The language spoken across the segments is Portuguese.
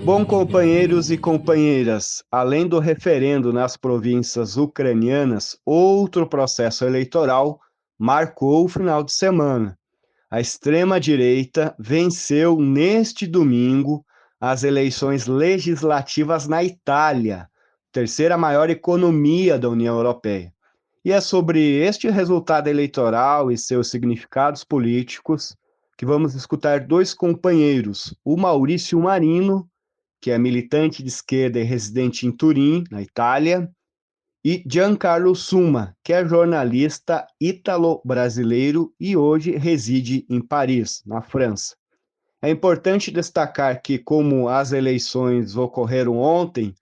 Bom, companheiros e companheiras, além do referendo nas províncias ucranianas, outro processo eleitoral marcou o final de semana. A extrema-direita venceu neste domingo as eleições legislativas na Itália, terceira maior economia da União Europeia. E é sobre este resultado eleitoral e seus significados políticos que vamos escutar dois companheiros, o Maurício Marino, que é militante de esquerda e residente em Turim, na Itália, e Giancarlo Summa, que é jornalista ítalo-brasileiro e hoje reside em Paris, na França. É importante destacar que, como as eleições ocorreram ontem,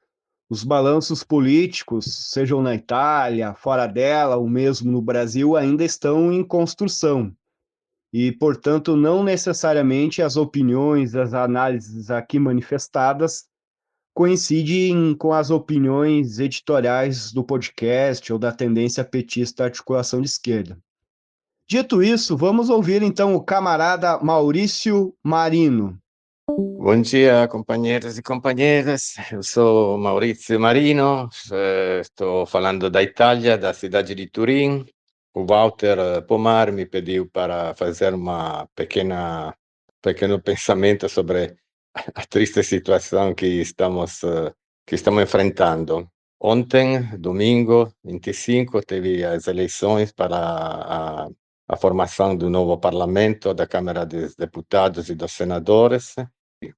os balanços políticos, sejam na Itália, fora dela, ou mesmo no Brasil, ainda estão em construção. E, portanto, não necessariamente as opiniões, as análises aqui manifestadas coincidem com as opiniões editoriais do podcast ou da tendência petista articulação de esquerda. Dito isso, vamos ouvir então o camarada Maurício Marino. Bom dia, companheiros e companheiras. Eu sou Maurizio Marino, estou falando da Itália, da cidade de Turim. O Walter Pomar me pediu para fazer pequeno pensamento sobre a triste situação que estamos enfrentando. Ontem, domingo 25, teve as eleições para a formação do novo parlamento, da Câmara dos Deputados e dos Senadores.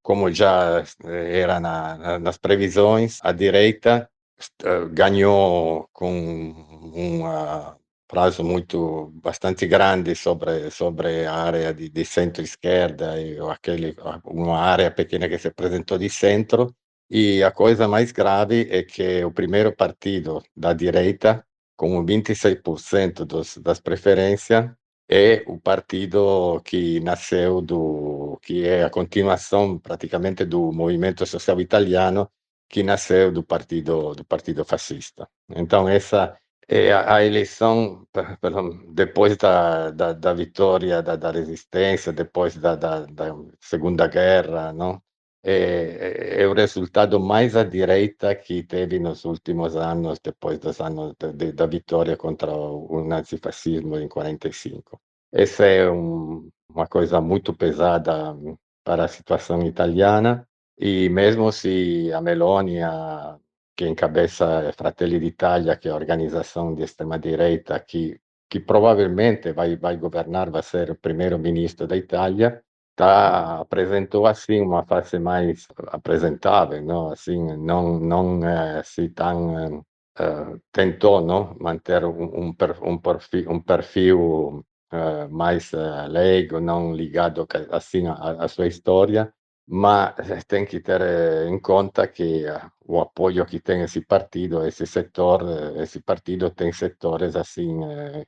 Como já era nas previsões, a direita ganhou com um prazo bastante grande sobre a área de centro-esquerda e uma área pequena que se apresentou de centro. E a coisa mais grave é que o primeiro partido da direita, com 26% das preferências, é o partido que é a continuação praticamente do movimento social italiano, que nasceu do partido fascista. Então essa é a eleição depois da vitória da resistência, depois da Segunda Guerra, não? É o resultado mais à direita que teve nos últimos anos, depois dos anos da vitória contra o nazifascismo em 45. Essa é uma coisa muito pesada para a situação italiana, e mesmo se a Meloni, que encabeça Fratelli d'Italia, que é a organização de extrema-direita que provavelmente vai governar, vai ser o primeiro-ministro da Itália, apresentou assim uma face mais apresentável, não? Assim, não se tão tentou, não, manter um perfil mais leigo, não ligado assim à sua história, mas tem que ter em conta que o apoio que tem esse partido tem setores assim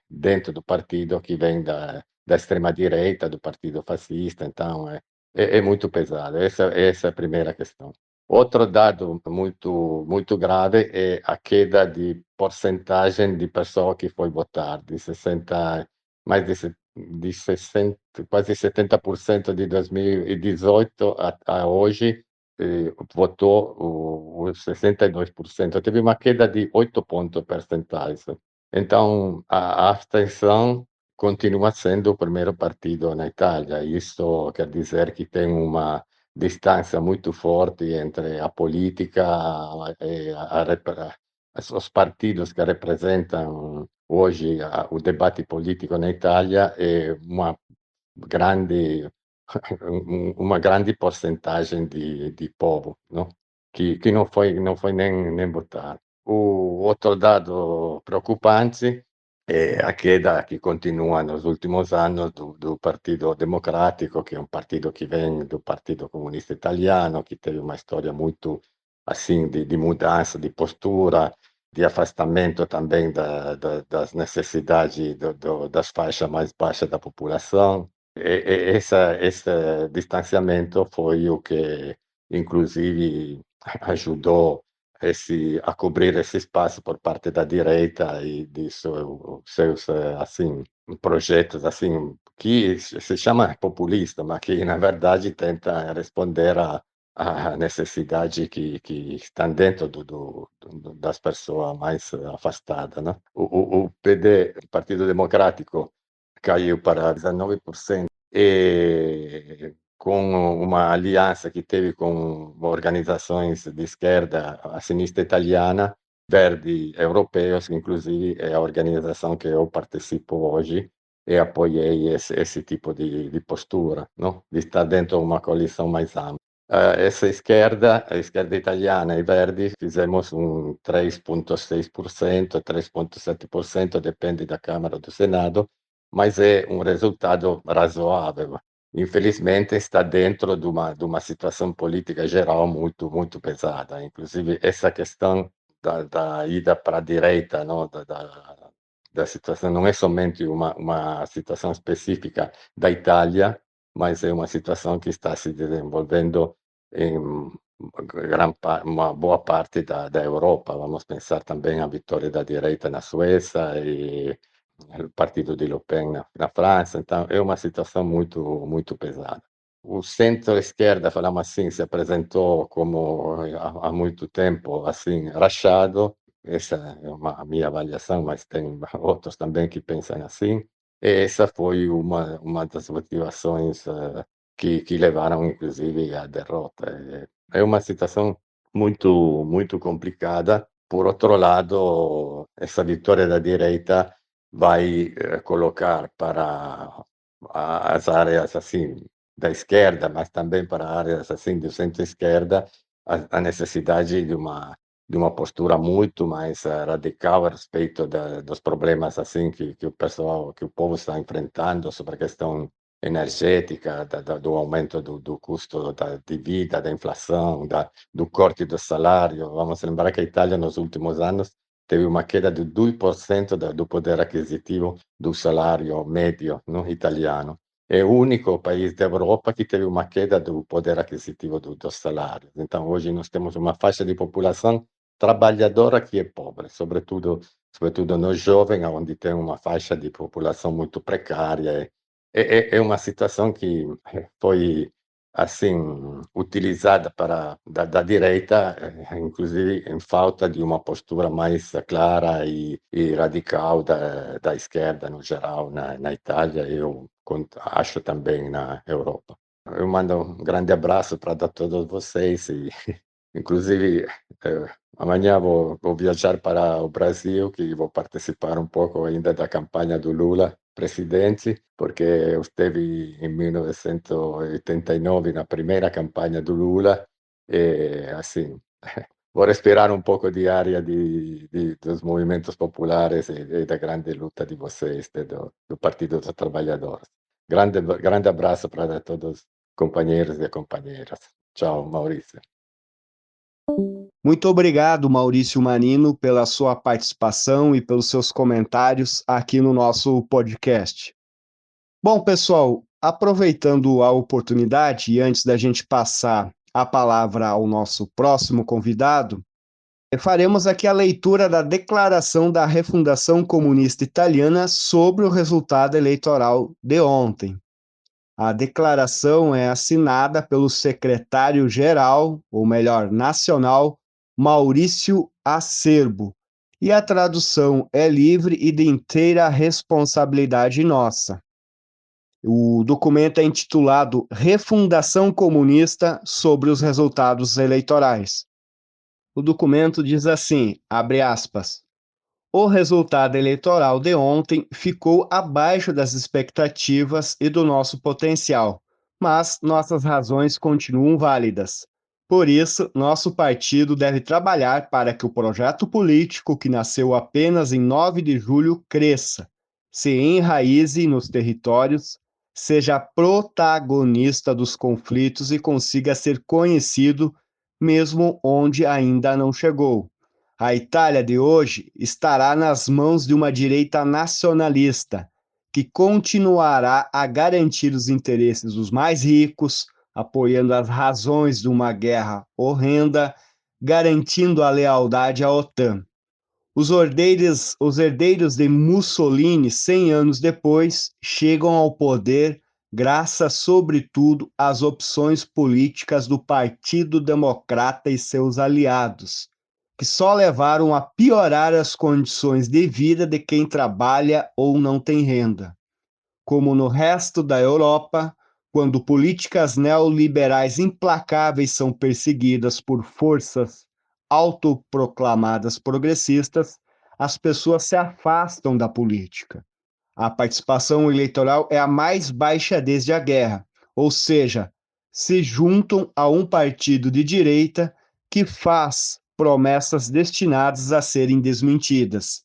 dentro do partido que vem da extrema direita, do partido fascista, então é muito pesado. Essa é a primeira questão. Outro dado muito grave é a queda de porcentagem de pessoas que foi votar, de 60, mais de 60, quase 70% de 2018 a hoje, votou os 62%. Teve uma queda de 8 pontos percentuais. Então, a abstenção continua sendo o primeiro partido na Itália. Isso quer dizer que tem uma distância muito forte entre a política e os partidos que representam hoje o debate político na Itália e grande, uma grande porcentagem de povo, no? Que não foi nem votar. O outro dado preocupante é a queda que continua nos últimos anos do Partito Democratico, que é um partido que vem do Partito Comunista Italiano, que teve uma história muito assim de mudança de postura, de afastamento também das necessidades das faixas mais baixas da população. Esse distanciamento foi o que, inclusive, ajudou a cobrir esse espaço por parte da direita e de seus assim projetos assim que se chama populista, mas que na verdade tenta responder a necessidade que estão dentro das pessoas mais afastadas, né. O PD, o Partido Democrático, caiu para 19%, com uma aliança que teve com organizações de esquerda, a sinistra italiana, Verdi Europeus, inclusive é a organização que eu participo hoje e apoiei esse tipo de postura, no, di estar dentro uma coalição mais ampla. Essa esquerda, a esquerda italiana e Verdi, fizemos um 3,6%, 3,7%, depende da Câmara ou do Senado, mas é um resultado razoável. Infelizmente está dentro de uma situação política geral muito pesada, inclusive essa questão da ida para a direita, no, da situação não é somente uma situação específica da Itália, mas é uma situação que está se desenvolvendo em uma boa parte da Europa. Vamos pensar também à vitória da direita na Suécia e o partido de Le Pen na França, então é uma situação muito pesada. O centro-esquerda, falamos assim, se apresentou como há muito tempo, assim, rachado, essa é a minha avaliação, mas tem outros também que pensam assim, e essa foi uma das motivações, que levaram inclusive à derrota. É uma situação muito complicada. Por outro lado, essa vitória da direita vai, colocar para as áreas, assim, da esquerda, mas também para áreas, assim, do centro-esquerda, a necessidade de uma postura muito mais, radical a respeito dos problemas, assim, que o povo está enfrentando sobre a questão energética, do aumento do custo de vida, da inflação, do corte do salário. Vamos lembrar que a Itália, nos últimos anos, teve uma queda de 2% do poder aquisitivo do salário médio, no, italiano. É o único país da Europa que teve uma queda do poder aquisitivo dos salários. Então, hoje nós temos uma faixa de população trabalhadora que é pobre, sobretudo nos jovens, onde tem uma faixa de população muito precária. É uma situação que foi, assim, utilizada da direita, inclusive em falta de uma postura mais clara e radical da esquerda no geral na Itália, eu acho também na Europa. Eu mando um grande abraço para todos vocês e inclusive, amanhã vou viajar para o Brasil, que vou participar um pouco ainda da campanha do Lula presidente, porque eu esteve em 1989 na primeira campanha do Lula e, assim, vou respirar um pouco de área dos movimentos populares e da grande luta de vocês, do Partido dos Trabalhadores. Grande abraço para todos os companheiros e companheiras. Tchau, Maurício. Muito obrigado, Maurício Marino, pela sua participação e pelos seus comentários aqui no nosso podcast. Bom, pessoal, aproveitando a oportunidade e antes da gente passar a palavra ao nosso próximo convidado, faremos aqui a leitura da declaração da Refundação Comunista Italiana sobre o resultado eleitoral de ontem. A declaração é assinada pelo secretário-geral, ou melhor, nacional, Maurício Acerbo, e a tradução é livre e de inteira responsabilidade nossa. O documento é intitulado Refundação Comunista sobre os resultados eleitorais. O documento diz assim, abre aspas, o resultado eleitoral de ontem ficou abaixo das expectativas e do nosso potencial, mas nossas razões continuam válidas. Por isso, nosso partido deve trabalhar para que o projeto político que nasceu apenas em 9 de julho cresça, se enraize nos territórios, seja protagonista dos conflitos e consiga ser conhecido mesmo onde ainda não chegou. A Itália de hoje estará nas mãos de uma direita nacionalista, que continuará a garantir os interesses dos mais ricos, apoiando as razões de uma guerra horrenda, garantindo a lealdade à OTAN. Os herdeiros de Mussolini, 100 anos depois, chegam ao poder graças, sobretudo, às opções políticas do Partido Democrata e seus aliados, que só levaram a piorar as condições de vida de quem trabalha ou não tem renda. Como no resto da Europa, quando políticas neoliberais implacáveis são perseguidas por forças autoproclamadas progressistas, as pessoas se afastam da política. A participação eleitoral é a mais baixa desde a guerra, ou seja, se juntam a um partido de direita que faz promessas destinadas a serem desmentidas.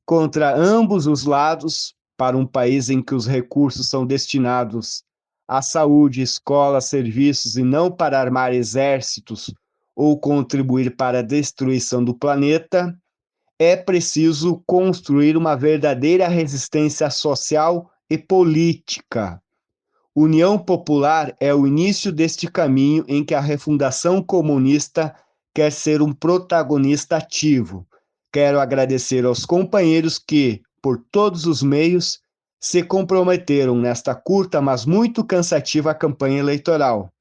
Contra ambos os lados, para um país em que os recursos são destinados à saúde, escola, serviços e não para armar exércitos ou contribuir para a destruição do planeta, é preciso construir uma verdadeira resistência social e política. União Popular é o início deste caminho em que a refundação comunista quer ser um protagonista ativo. Quero agradecer aos companheiros que, por todos os meios, se comprometeram nesta curta, mas muito cansativa campanha eleitoral.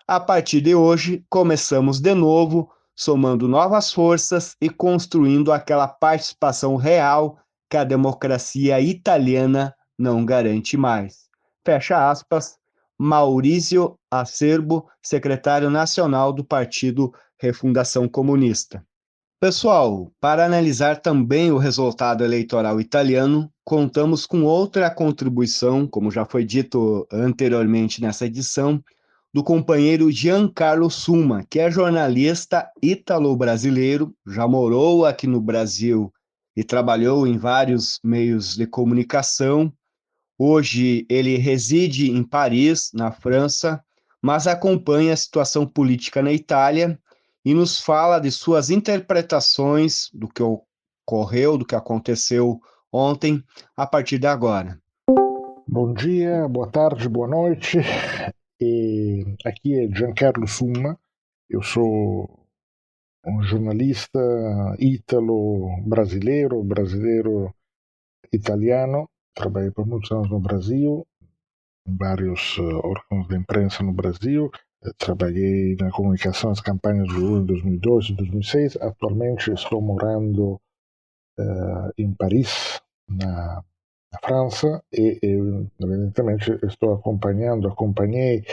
A partir de hoje, começamos de novo, somando novas forças e construindo aquela participação real que a democracia italiana não garante mais. Fecha aspas, Maurício Acerbo, secretário nacional do Partido Refundação Comunista. Pessoal, para analisar também o resultado eleitoral italiano, contamos com outra contribuição, como já foi dito anteriormente nessa edição, do companheiro Giancarlo Summa, que é jornalista ítalo-brasileiro, já morou aqui no Brasil e trabalhou em vários meios de comunicação. Hoje ele reside em Paris, na França, mas acompanha a situação política na Itália e nos fala de suas interpretações do que ocorreu, do que aconteceu ontem, a partir de agora. Bom dia, boa tarde, boa noite. Aqui é Giancarlo Summa, eu sou um jornalista ítalo-brasileiro, brasileiro-italiano. Trabalhei por muitos anos no Brasil, em vários órgãos de imprensa no Brasil. Trabalhei na comunicação das campanhas do Lula em 2002 e 2006. Atualmente estou morando em Paris, na França, e evidentemente acompanhei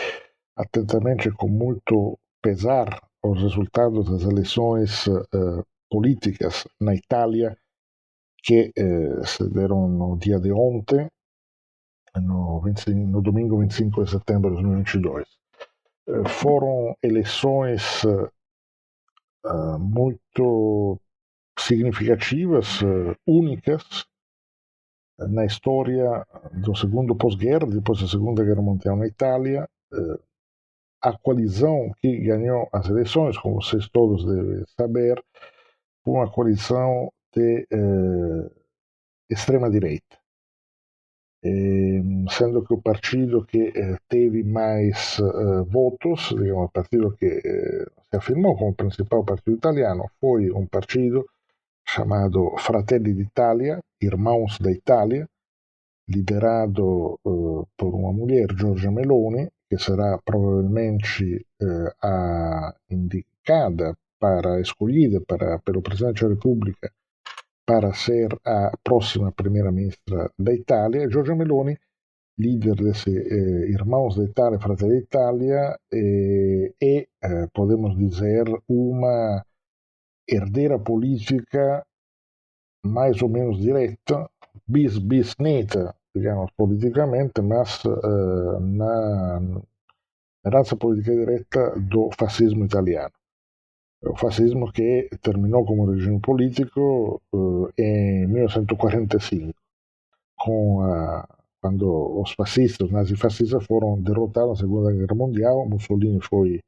atentamente com muito pesar os resultados das eleições políticas na Itália que se deram no dia de ontem, no domingo 25 de setembro de 2022. Foram eleições muito significativas, únicas, na história do segundo pós-guerra, depois da Segunda Guerra Mundial na Itália. A coalizão que ganhou as eleições, como vocês todos devem saber, foi uma coalizão de extrema-direita, sendo que o partido que teve mais votos, digamos, o partido que se afirmou como principal partido italiano, foi um partido chamado Fratelli d'Italia, Irmãos da Itália, liderado por uma mulher, Giorgia Meloni, que será provavelmente a indicada escolhida pelo Presidente da República para ser a próxima primeira-ministra da Itália. Giorgia Meloni, líder desse Irmãos da Itália, Fratelli d'Italia, é, podemos dizer, uma herdeira política mais ou menos direta, bisneta, digamos, politicamente, mas na razza politica diretta do fascismo italiano. O fascismo che terminò come regime politico em 1945, quando os fascistas, os nazifascistas, foram derrotados na Segunda Guerra Mundial. Mussolini foi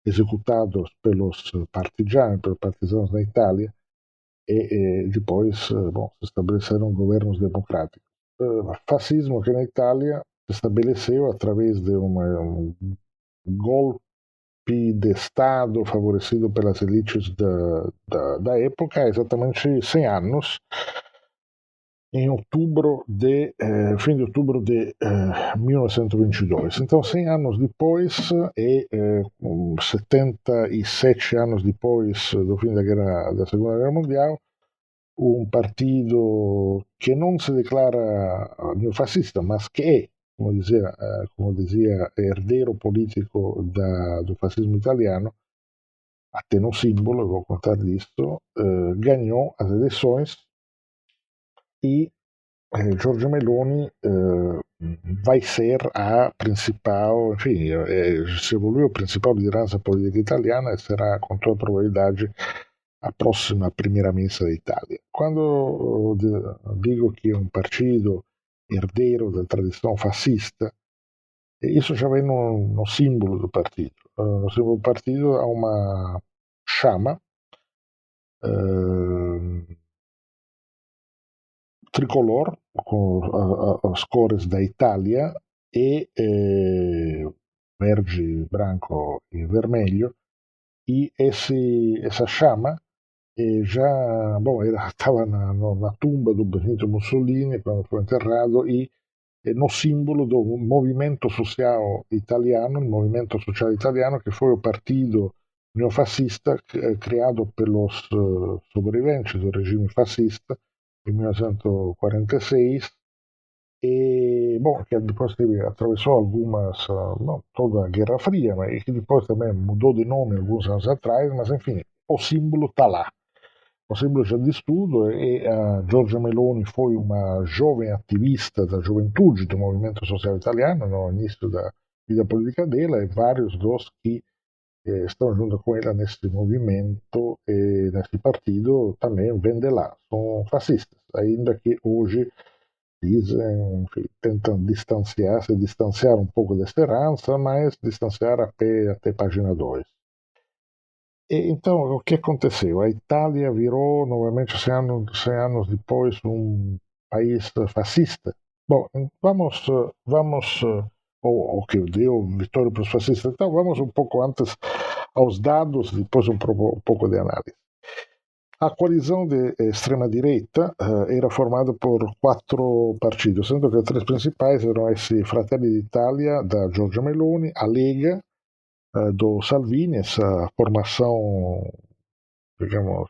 executado pelos partisanos da Itália, e depois se estabeleceram governos democráticos. O fascismo aqui na Itália se estabeleceu através de um golpe golpe de Estado favorecido pelas elites da época, há exatamente 100 anos, em fim de outubro de 1922. Então, 100 anos depois, e 77 anos depois do fim da Segunda Guerra Mundial, um partido que não se declara neofascista, mas que é, como dizia, herdeiro político do fascismo italiano, até no símbolo, eu vou contar disso, ganhou as eleições e Giorgia Meloni vai ser a principal, enfim, se evoluiu a principal liderança política italiana e será, com toda probabilidade, a próxima primeira-ministra da Itália. Quando digo que é um partido herdeiro da tradição fascista, isso já vem no símbolo do partido. No símbolo do partido há uma chama tricolor com as cores da Itália e verde, branco e vermelho, e essa chama já estava na tumba do Benito Mussolini quando foi enterrado e no símbolo do movimento social italiano, il movimento sociale italiano, che foi o partido neofascista criado pelos sobreviventes do regime fascista em 1946 e que depois atravessou algumas, não toda a Guerra Fria, mas que depois também mudou de nome alguns anos atrás, mas enfim, o símbolo está lá. O símbolo já diz tudo e a Giorgia Meloni foi uma jovem ativista da juventude do movimento social italiano no início da vida política dela e vários dos que estão junto com ela nesse movimento e nesse partido também vêm de lá, são fascistas, ainda que hoje dizem, enfim, tentam distanciar um pouco dessa herança, mas distanciar até página 2. E então, o que aconteceu? A Itália virou novamente 100 anos depois um país fascista. Bom, vamos o que deu vitória para os fascistas. Então, vamos um pouco antes aos dados, depois um pouco de análise. A coalizão de extrema-direita era formada por 4 partidos, sendo que os 3 principais eram essi Fratelli d'Italia, da Giorgia Meloni, a Lega, do Salvini, essa formação, digamos,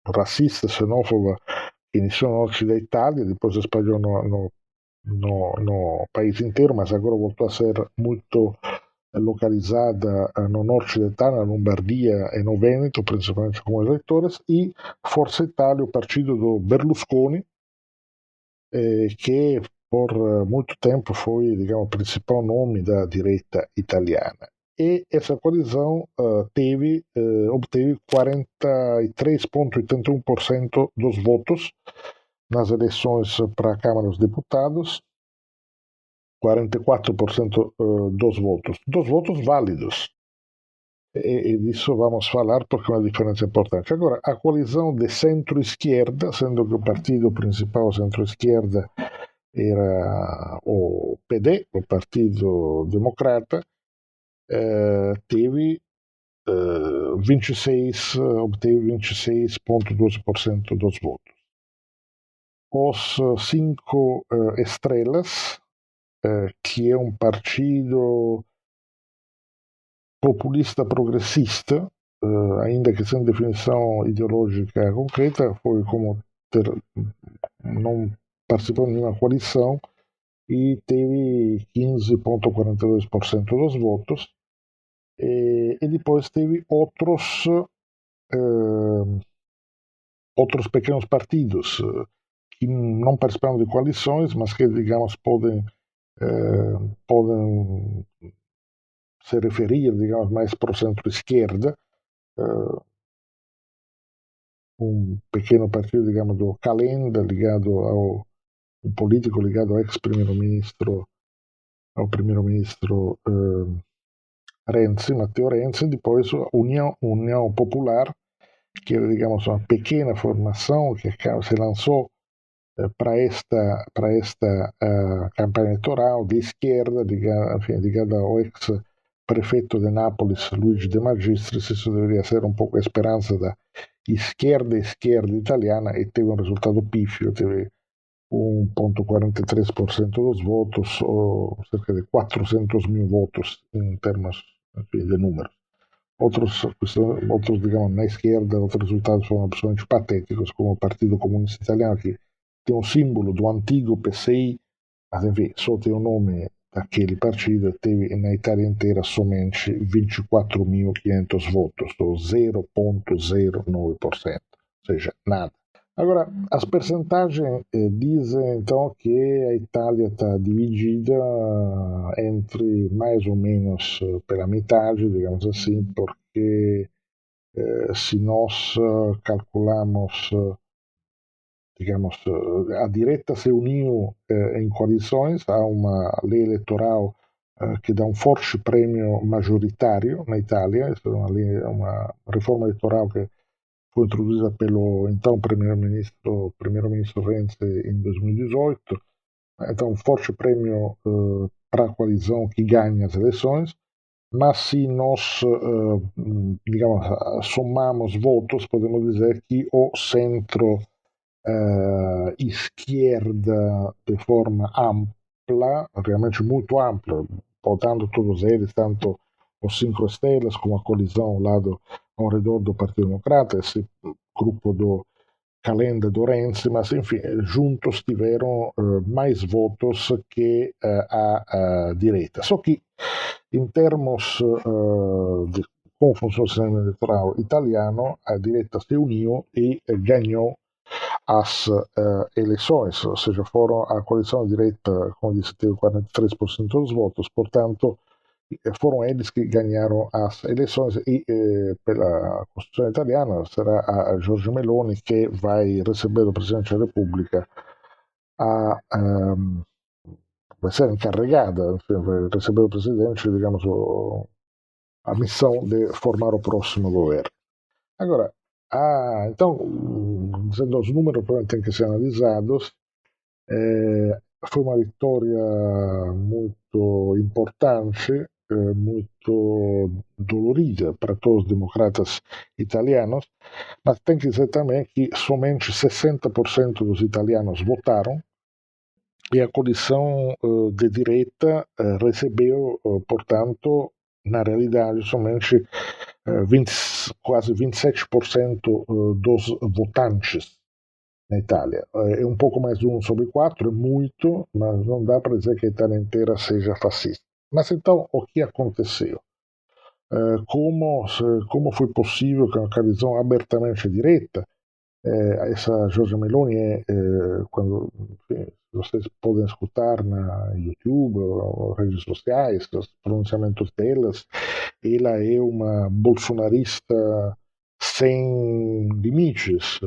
racista, xenófoba, que iniciou no norte da Itália, depois se espalhou no país inteiro, mas agora voltou a ser muito localizada no norte da Itália, na Lombardia e no Veneto, principalmente como eleitores, e Forza Italia, o partido do Berlusconi, que por muito tempo foi, digamos, o principal nome da direita italiana. E essa coalizão obteve 43,81% dos votos nas eleições para a Câmara dos Deputados, 44% dos votos válidos. E disso vamos falar porque é uma diferença importante. Agora, a coalizão de centro-esquerda, sendo que o partido principal centro-esquerda era o PD, o Partido Democrata, obteve 26,12% dos votos. Os 5 Estrelas, que é um partido populista progressista, ainda que sem definição ideológica concreta, foi como não participou de nenhuma coalição e teve 15,42% dos votos. E depois teve outros pequenos partidos que não participaram de coalições, mas que, digamos, podem se referir, digamos, mais para o centro-esquerda. Um pequeno partido, digamos, do Calenda, ligado um político ligado ao ex-primeiro-ministro, Renzi, Matteo Renzi, depois a União Popular, que era, digamos, uma pequena formação que se lançou para esta campanha eleitoral de esquerda, ligada ao ex-presidente prefeito de Nápoles, Luigi De Magistris. Isso deveria ser um pouco a esperança da esquerda italiana, e teve um resultado pífio, teve 1,43% dos votos, ou cerca de 400 mil votos em termos, enfim, de números. Outros, digamos, na esquerda, outros resultados foram absolutamente patéticos, como o Partido Comunista Italiano, que tem um símbolo do antigo PCI, mas enfim, só tem o nome daquele partido, teve na Itália inteira somente 24.500 votos, ou 0,09%, ou seja, nada. Agora, as percentagens dizem então que a Itália está dividida entre mais ou menos pela metade, digamos assim, porque se nós calculamos, digamos, a direita se uniu em coalições, há uma lei eleitoral que dá um forte prêmio majoritário na Itália, isso é uma reforma eleitoral que foi introduzida pelo então primeiro-ministro Renzi em 2018. Então, um forte prêmio para a coalizão que ganha as eleições, mas se nós, digamos, somamos votos, podemos dizer que o centro-esquerda de forma ampla, realmente muito ampla, votando todos eles, tanto os 5 estrelas como a coalizão ao lado, ao redor do Partido Democrata, esse grupo do Calenda do Renzi, mas enfim, juntos tiveram mais votos que a direita. Só que, em termos de como funciona o sistema eleitoral italiano, a direita se uniu e ganhou as eleições, ou seja, foram a coalição direita, como disse, teve 43% dos votos, portanto, foram eles que ganharam as eleições, e pela Constituição italiana será a Giorgia Meloni que vai receber do Presidente da Repubblica vai ser encarregada, vai receber do Presidente, digamos, a missão de formar o próximo governo. Agora, então, dizendo os números provavelmente têm que ser analisados, foi uma vitória muito importante, muito dolorida para todos os democratas italianos, mas tem que dizer também que somente 60% dos italianos votaram, e a coalição de direita recebeu, portanto, na realidade, somente quase 27% dos votantes na Itália. É um pouco mais de 1 sobre 4, é muito, mas não dá para dizer que a Itália inteira seja fascista. Mas então, o que aconteceu? Como foi possível que uma coalizão abertamente direita, essa Giorgia Meloni quando, enfim, vocês podem escutar na YouTube ou redes sociais os pronunciamentos delas, ela é uma bolsonarista sem limites.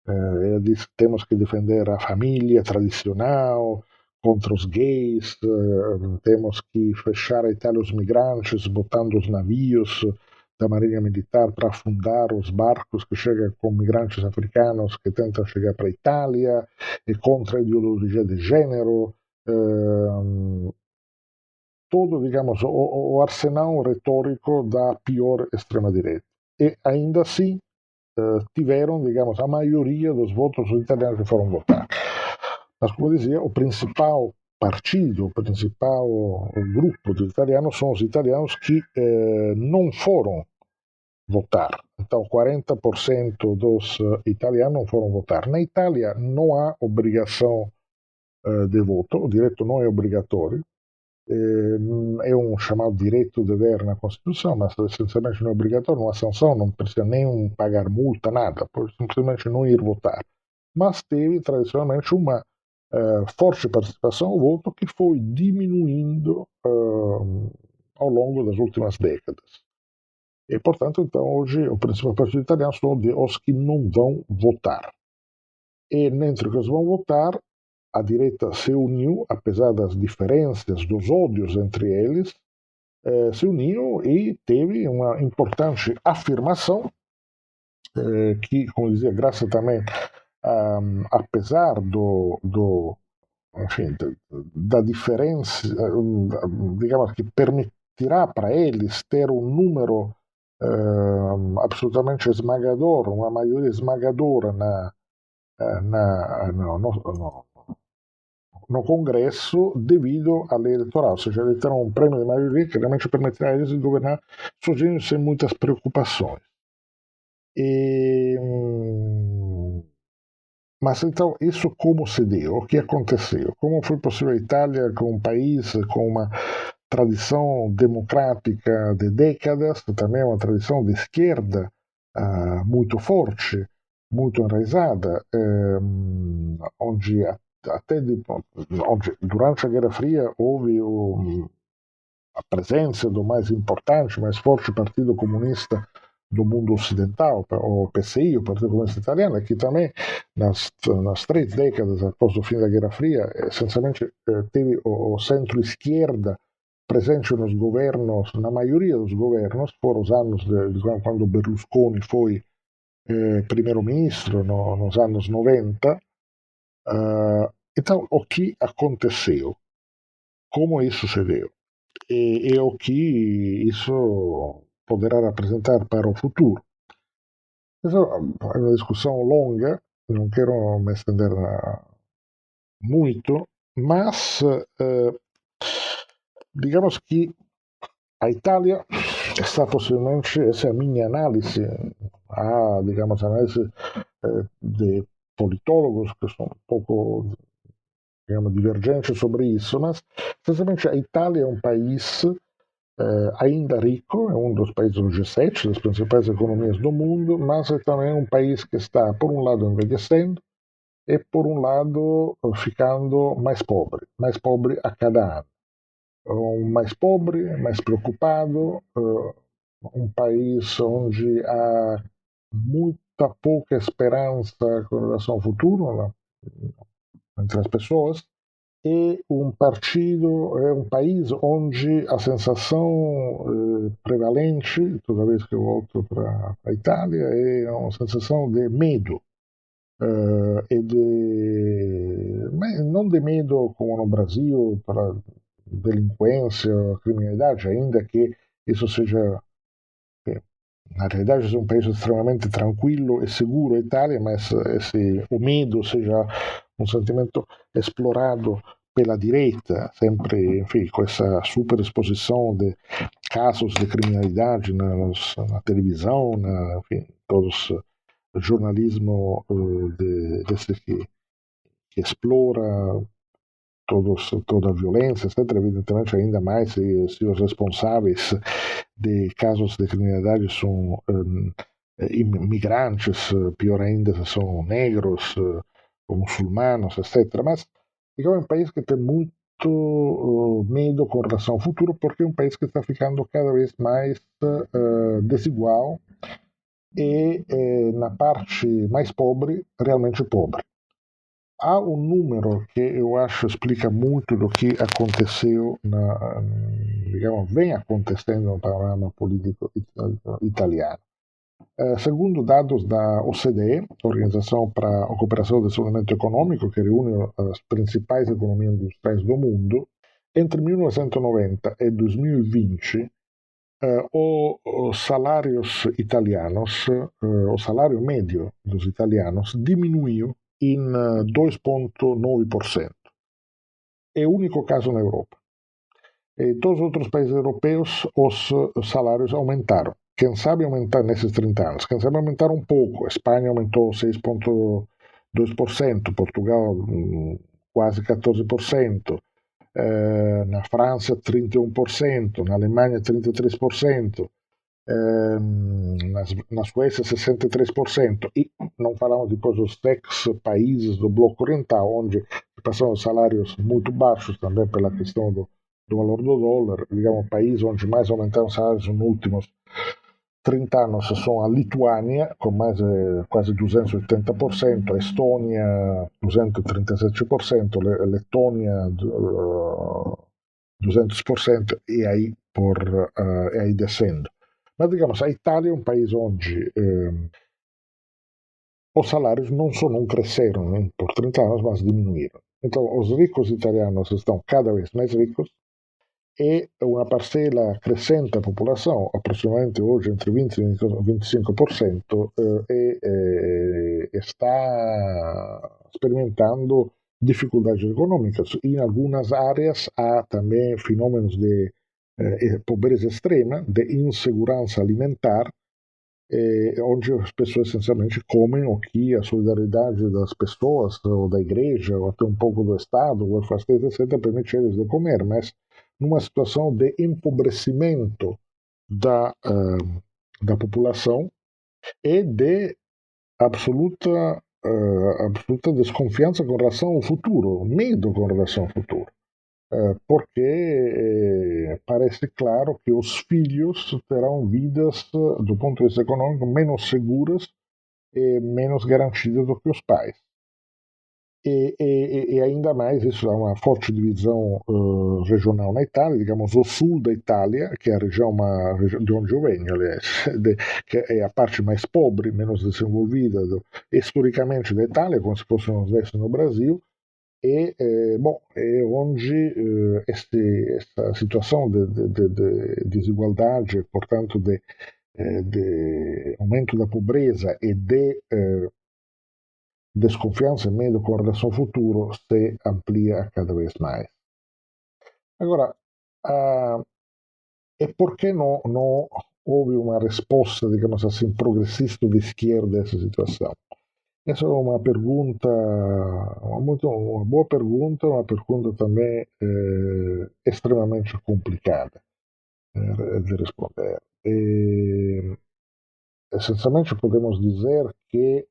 Ela diz que temos que defender a família tradicional contra os gays, temos que fechar a Itália aos migrantes, botando os navios da Marinha Militar para afundar os barcos que chegam com migrantes africanos que tentam chegar para a Itália, e contra a ideologia de gênero, todo, digamos, o arsenal retórico da pior extrema-direita. E ainda assim tiveram, digamos, a maioria dos votos dos italianos que foram votar. Mas, como dizia, o principal partido, o principal grupo de italianos são os italianos que não foram votar. Então, 40% dos italianos não foram votar. Na Itália não há obrigação de voto, o direito não é obrigatório. É um chamado direito de ver na Constituição, mas essencialmente não é obrigatório, não há sanção, não precisa nem pagar multa, nada, pode simplesmente não ir votar. Mas teve tradicionalmente uma forte participação ao voto que foi diminuindo ao longo das últimas décadas. E, portanto, então, hoje o principal partido italiano são os que não vão votar. E entre os que vão votar, a direita se uniu, apesar das diferenças, dos ódios entre eles, se uniu e teve uma importante afirmação, que, como dizia, graças também, apesar enfim, da diferença, digamos que permitirá para eles ter um número absolutamente esmagador, uma maioria esmagadora no Congresso devido à lei eleitoral, ou seja, eles terão um prêmio de maioria que realmente permitirá a eles de governar sozinhos sem muitas preocupações. Mas então, isso como se deu? O que aconteceu? Como foi possível a Itália, com um país com uma tradição democrática de décadas, também uma tradição de esquerda muito forte, muito enraizada, onde até onde durante a Guerra Fria houve a presença do mais importante, mais forte Partido Comunista do mundo ocidental, o PCI, o Partido Comunista Italiano, que também nas 3 décadas após o fim da Guerra Fria, essencialmente teve o centro-esquerda presente nos governos, na maioria dos governos, foram os anos quando Berlusconi foi primeiro-ministro, nos anos 90. Então, o que aconteceu? Como isso se deu? E o que isso poderá representar para o futuro? Essa é uma discussão longa, não quero me estender muito, mas digamos que a Itália está possivelmente, essa é a minha análise, digamos, análise de politólogos que são um pouco, digamos, divergentes sobre isso, mas essencialmente a Itália é um país ainda rico, é um dos países do G7, das principais economias do mundo, mas é também um país que está, por um lado, envelhecendo e, por um lado, ficando mais pobre a cada ano. Mais pobre, mais preocupado, um país onde há muita pouca esperança com relação ao futuro, né, entre as pessoas, e um país onde a sensação prevalente, toda vez que eu volto para a Itália, é uma sensação de medo. Não de medo como no Brasil, para delinquência, criminalidade, ainda que isso seja, na realidade, é um país extremamente tranquilo e seguro, a Itália, mas o medo seja um sentimento explorado pela direita, sempre, enfim, com essa superexposição de casos de criminalidade na televisão, enfim, todos o jornalismo desse que explora toda a violência, etc. Evidentemente, ainda mais se os responsáveis de casos de criminalidade são imigrantes, pior ainda se são negros, ou muçulmanos, etc. Mas é um país que tem muito medo com relação ao futuro, porque é um país que está ficando cada vez mais desigual e, na parte mais pobre, realmente pobre. Há um número que eu acho explica muito do que aconteceu, digamos, vem acontecendo no panorama político italiano. Segundo dados da OCDE, Organização para a Cooperação e Desenvolvimento Econômico, que reúne as principais economias industriais do mundo, entre 1990 e 2020, os salários italianos, o salário médio dos italianos diminuiu em 2,9%. É o único caso na Europa. Em todos os outros países europeus, os salários aumentaram. Quem sabe aumentar nesses 30 anos? Quem sabe aumentar um pouco. A Espanha aumentou 6,2%, Portugal quase 14%, na França 31%, na Alemanha 33%, na Suécia 63%, e não falamos depois dos ex-países do bloco oriental, onde passaram salários muito baixos também pela questão do valor do dólar. Digamos, o país onde mais aumentaram os salários nos últimos 30 anos são a Lituânia, com mais quase 280%, a Estônia 237%, a Letônia 200%, e aí, e aí descendo. Mas, digamos, a Itália é um país onde os salários não cresceram por 30 anos, mas diminuíram. Então, os ricos italianos estão cada vez mais ricos e una parcela crescente della popolazione, approssimativamente oggi entre 20 e 25%, e sta sperimentando dificultades económicas. En algunas áreas há também fenómenos de pobreza extrema, de insegurança alimentar, onde as pessoas essencialmente comem o que a solidariedade das pessoas, ou da igreja, ou até um pouco do Estado, o welfare state, etc., permite eles de comer, mas numa situação de empobrecimento da população e de absoluta desconfiança com relação ao futuro, medo com relação ao futuro. Porque parece claro que os filhos terão vidas, do ponto de vista econômico, menos seguras e menos garantidas do que os pais. E ainda mais, isso há uma forte divisão regional na Itália, digamos, o sul da Itália, que é a região de onde eu venho, aliás, que é a parte mais pobre, menos desenvolvida, historicamente da Itália, como se fosse o Nordeste no Brasil, e é onde essa situação de desigualdade, portanto, de aumento da pobreza e de desconfiança e medo com relação ao futuro se amplia cada vez mais. Agora, e por que não houve uma resposta, digamos assim, progressista de esquerda a essa situação? Essa é uma pergunta, uma boa pergunta, uma pergunta também extremamente complicada de responder. Essencialmente podemos dizer que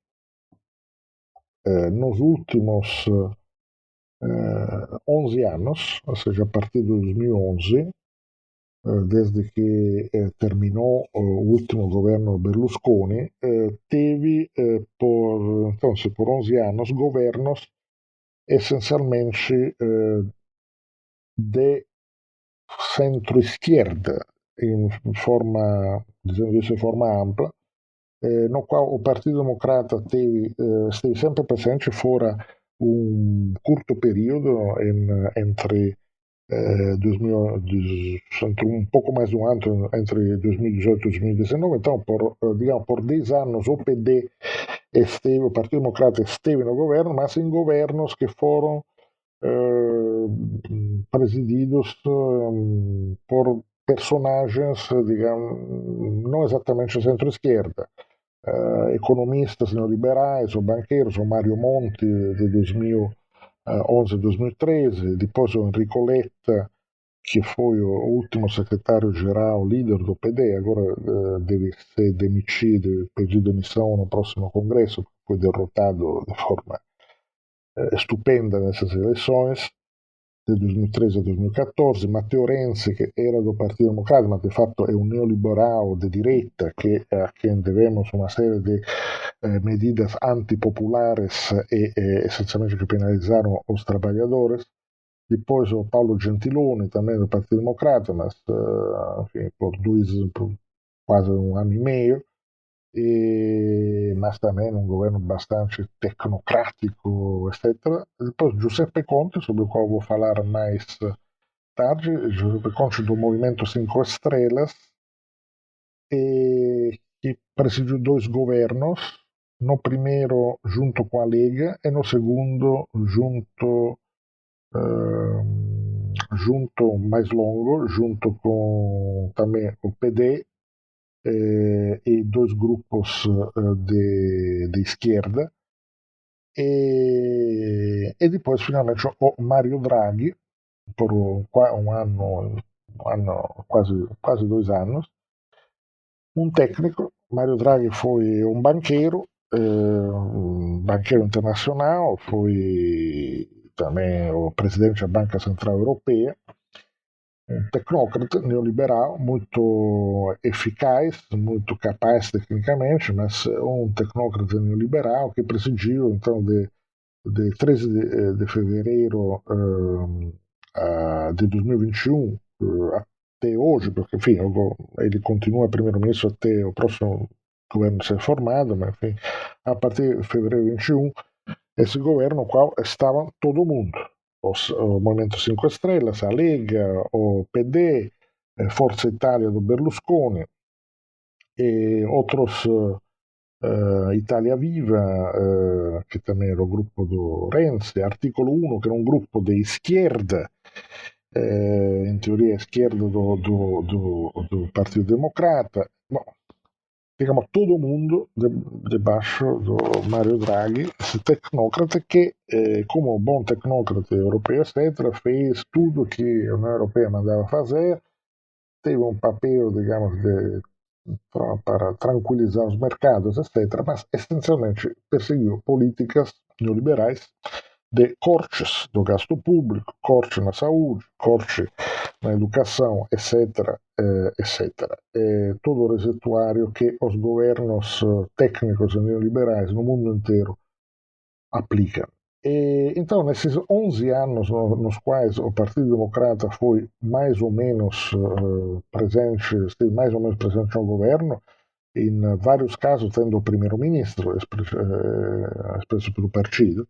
nos últimos 11 anos, ou seja, a partir de 2011, desde que terminou o último governo Berlusconi, teve por 11 anos governos essencialmente de centro-esquerda, dizendo isso em forma ampla, no qual o Partido Democrata esteve sempre presente fora um curto período entre um pouco mais de um ano entre 2018 e 2019. Então, por 10 anos o Partido Democrata esteve no governo, mas em governos que foram presididos por personagens, digamos, não exatamente centro-esquerda, economistas neoliberais ou banqueiros, o Mario Monti de 2011 e 2013, depois o Enrico Letta, que foi o último secretário-geral, líder do PD, agora deve ser demitido, pedir demissão no próximo congresso, foi derrotado de forma stupenda nessas eleições, de 2013 a 2014, Matteo Renzi, que era do Partido Democratico, ma de fatto è un neoliberal de direita, a quem devemos uma série de medidas antipopulares e essencialmente que penalizaram os trabalhadores. Depois o Paulo Gentiloni, também do Partido Democrata, mas enfim, por quase um ano e meio, mas também um governo bastante tecnocrático, etc. Depois Giuseppe Conte, sobre o qual vou falar mais tarde, Giuseppe Conte do Movimento Cinco Estrelas, que presidiu 2 governos, no primeiro junto com a Lega e no segundo junto mais longo, junto com também o PD e 2 grupos de esquerda, e depois finalmente o Mario Draghi por um ano, quase 2 anos, um técnico. Mario Draghi foi um banqueiro internacional, foi também o presidente da Banca Central Europeia, um tecnócrata neoliberal muito eficaz, muito capaz tecnicamente, mas um tecnócrata neoliberal que presidiu, então, de 13 de fevereiro de 2021 até hoje, porque, enfim, ele continua primeiro-ministro até o próximo governo ser formado, mas, enfim, a partir de fevereiro de 2021, esse governo no qual estava todo mundo. o Movimento 5 Estrelas, a Lega, o PD, Forza Italia do Berlusconi e outros, Italia Viva, que também era o grupo do Renzi, Articolo 1, que era um grupo de esquerda, em teoria a esquerda do Partido Democrata. Bom, digamos, todo mundo debaixo do Mario Draghi, esse tecnócrata que, como bom tecnócrata europeu, etc., fez tudo que a União Europeia mandava fazer, teve um papel, digamos, para tranquilizar os mercados, etc., mas essencialmente perseguiu políticas neoliberais de cortes do gasto público, corte na saúde, corte na educação, etc., etc. É todo o receituário que os governos técnicos e neoliberais no mundo inteiro aplicam. E, então, nesses 11 anos nos quais o Partido Democrata foi mais ou menos presente, esteve mais ou menos presente no governo, em vários casos tendo o primeiro-ministro expresso pelo partido,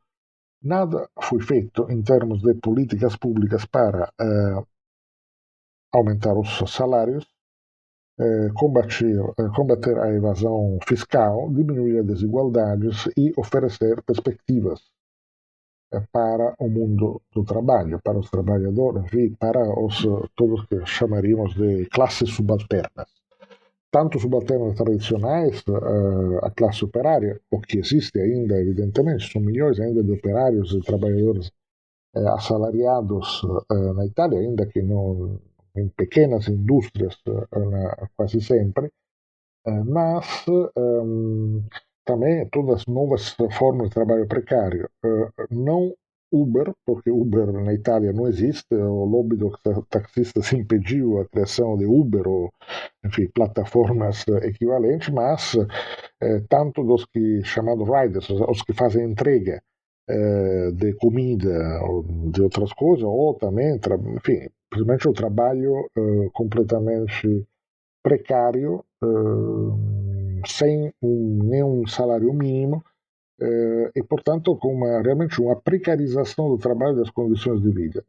nada foi feito em termos de políticas públicas para aumentar os salários, combater a evasão fiscal, diminuir as desigualdades e oferecer perspectivas para o mundo do trabalho, para os trabalhadores e para todos que chamaríamos de classes subalternas. Tanto subalternas tradicionais, a classe operária, o que existe ainda, evidentemente, são milhões ainda de operários e trabalhadores assalariados na Itália, ainda que não em pequenas indústrias quase sempre, mas também todas as novas formas de trabalho precário. Não Uber, porque Uber na Itália não existe, o lobby dos taxistas impediu a criação de Uber ou, enfim, plataformas equivalentes, mas tanto dos que chamados riders, os que fazem entrega de comida ou de outras coisas, ou também, enfim, principalmente o trabalho completamente precário, sem nenhum salário mínimo, e, portanto, com realmente uma precarização do trabalho e das condições de vida.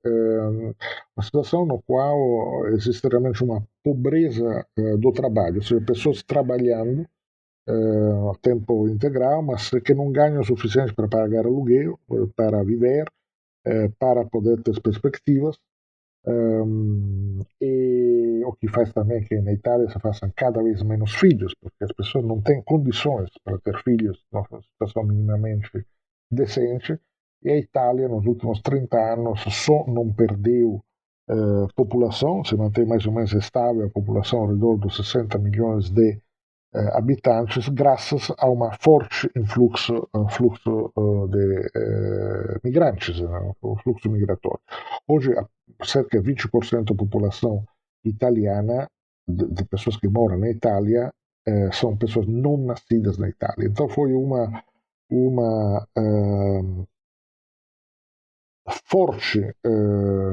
Uma situação no qual existe realmente uma pobreza do trabalho, ou seja, pessoas trabalhando a tempo integral, mas que não ganham o suficiente para pagar aluguel, para viver, para poder ter perspectivas. E o que faz também que na Itália se façam cada vez menos filhos, porque as pessoas não têm condições para ter filhos numa situação minimamente decente, e a Itália nos últimos 30 anos só não perdeu população, se mantém mais ou menos estável a população ao redor dos 60 milhões de habitantes, graças a um forte fluxo de migrantes, o fluxo migratório. Hoje, cerca de 20% da população italiana, de pessoas que moram na Itália, são pessoas não nascidas na Itália. Então foi uma forte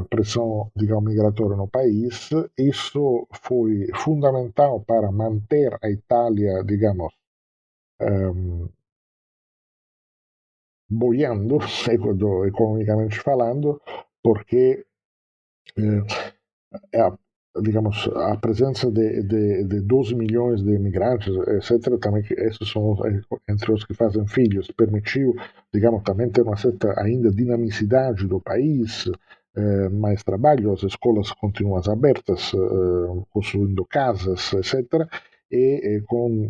pressão, digamos, migratória no país. Isso foi fundamental para manter a Itália, digamos, boiando, economicamente falando, porque digamos, a presença de 12 milhões de imigrantes, etc., também esses são entre os que fazem filhos, permitiu, digamos, também ter uma certa ainda dinamicidade do país, mais trabalho, as escolas continuam abertas, construindo casas, etc., e com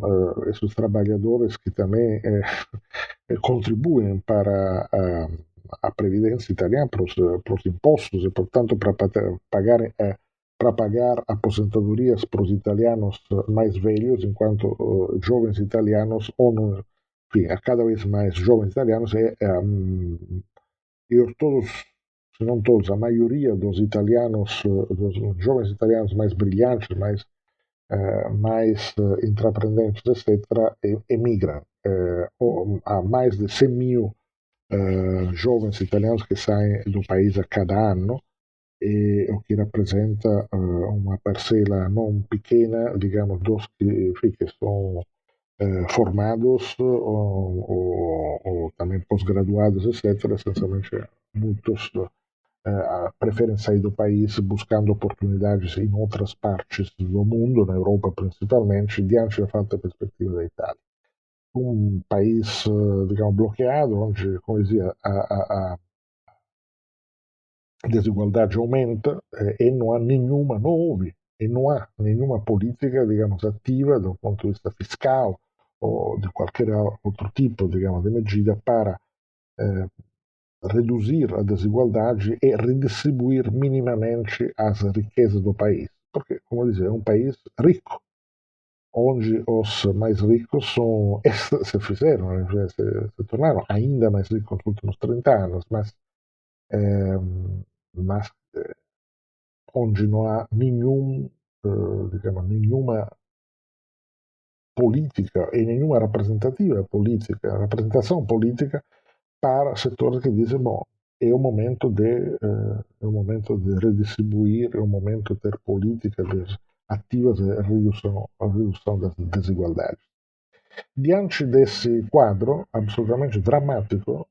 esses trabalhadores que também contribuem para a previdência italiana, para os impostos e, portanto, para pagar aposentadorias para os italianos mais velhos, enquanto jovens italianos, ou não, enfim, cada vez mais jovens italianos, e todos, se não todos, a maioria dos italianos, dos jovens italianos mais brilhantes, mais intraprendentes, etc., emigram. Há mais de 100 mil jovens italianos que saem do país a cada ano, o que rappresenta uma parcela não pequena, digamos, dos que são formados ou também pós-graduados, etc., essencialmente muitos preferem sair do país buscando oportunidades em outras partes do mundo, na Europa principalmente, diante da falta de perspectiva da Itália. Um país, digamos, bloqueado, onde, como dizia, a desigualdade aumenta e não há nenhuma, não houve, e não há nenhuma política, digamos, ativa do ponto de vista fiscal ou de qualquer outro tipo, digamos, de medida para reduzir a desigualdade e redistribuir minimamente as riquezas do país. Porque, como eu dizia, é um país rico, onde os mais ricos se fizeram, se tornaram ainda mais ricos nos últimos 30 anos, mas onde não há digamos, nenhuma política e nenhuma representação política para setores que dizem, bom, é o momento de redistribuir, é o momento de ter políticas ativas de redução das desigualdades. Diante desse quadro absolutamente dramático,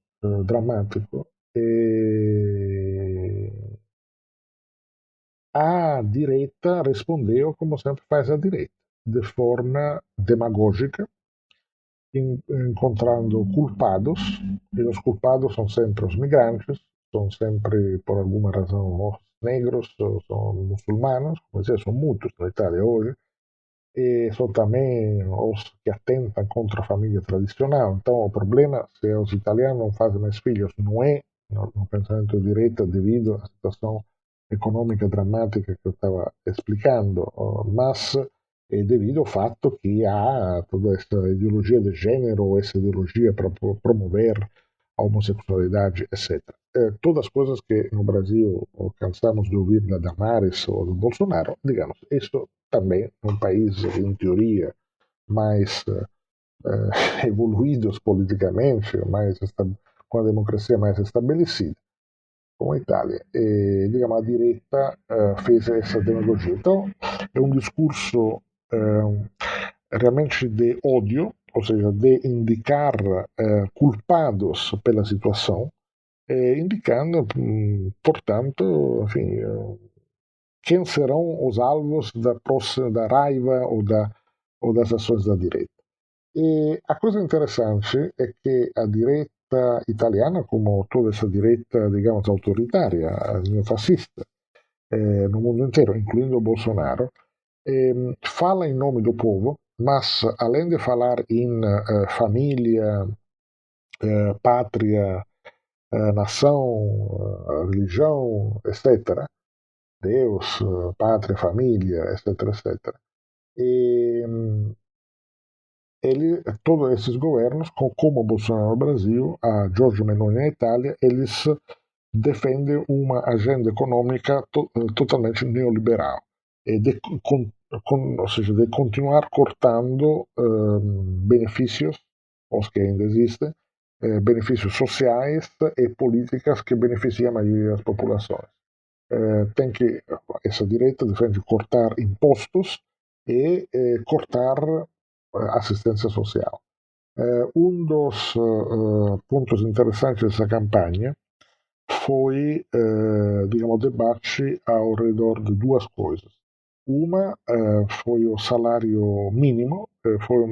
a direita respondeu como sempre faz a direita, de forma demagógica, encontrando culpados, e os culpados são sempre os migrantes, são sempre, por alguma razão, os negros, são muçulmanos, como dizia, são muitos na Itália hoje, e são também os que atentam contra a família tradicional. Então, o problema, se os italianos não fazem mais filhos, não é no pensamento de direita devido à situação econômica dramática que eu estava explicando, mas é devido ao fatto que há toda essa ideologia de gênero, essa ideologia para promover a homossexualidade, etc. Todas as coisas que no Brasil cansamos de ouvir da Damares ou do Bolsonaro, digamos, isso também num país, em teoria, mais evoluídos politicamente, com a democracia mais estabelecida, como a Itália. E, digamos, a direita fez essa demagogia. Então, é um discurso realmente de ódio, ou seja, de indicar culpados pela situação, indicando, portanto, enfim, quem serão os alvos da raiva ou das ações da direita. E a coisa interessante é que a direita italiana, como toda essa direita, digamos, autoritária, neofascista, no mundo inteiro, incluindo o Bolsonaro, fala em nome do povo, mas além de falar em família, pátria, nação, religião, etc., Deus, pátria, família, etc., etc., todos esses governos, como o Bolsonaro no Brasil, a Giorgia Meloni na Itália, eles defendem uma agenda econômica totalmente neoliberal, ou seja, de continuar cortando benefícios, os que ainda existem, benefícios sociais e políticas que beneficiam a maioria das populações. Essa direita defende cortar impostos e cortar assistência social. Um dos pontos interessantes dessa campanha foi, digamos, o debate ao redor de duas coisas. Uma foi o salário mínimo, foi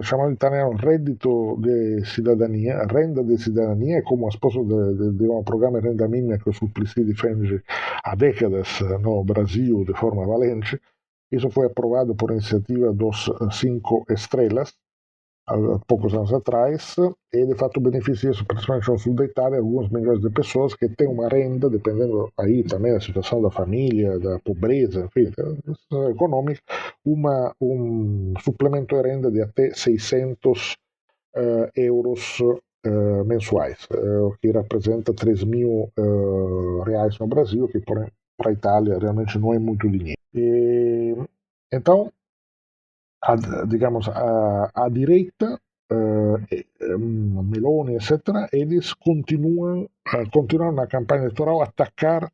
chamado em italiano reddito de cidadania, renda de cidadania, como a sposto de um programa de renda mínima que o Suplicy defende há décadas no Brasil de forma valente. Isso foi aprovado por iniciativa dos 5 estrelas, há poucos anos atrás, e de fato beneficia, principalmente no sul da Itália, alguns milhões de pessoas que têm uma renda, dependendo aí também da situação da família, da pobreza, enfim, da situação econômica, um suplemento de renda de até 600 euros mensuais, o que representa 3 mil reais no Brasil, que para a Itália realmente não é muito dinheiro. Então, digamos, a direita, Meloni, etc., eles continuam na campanha eleitoral a atacar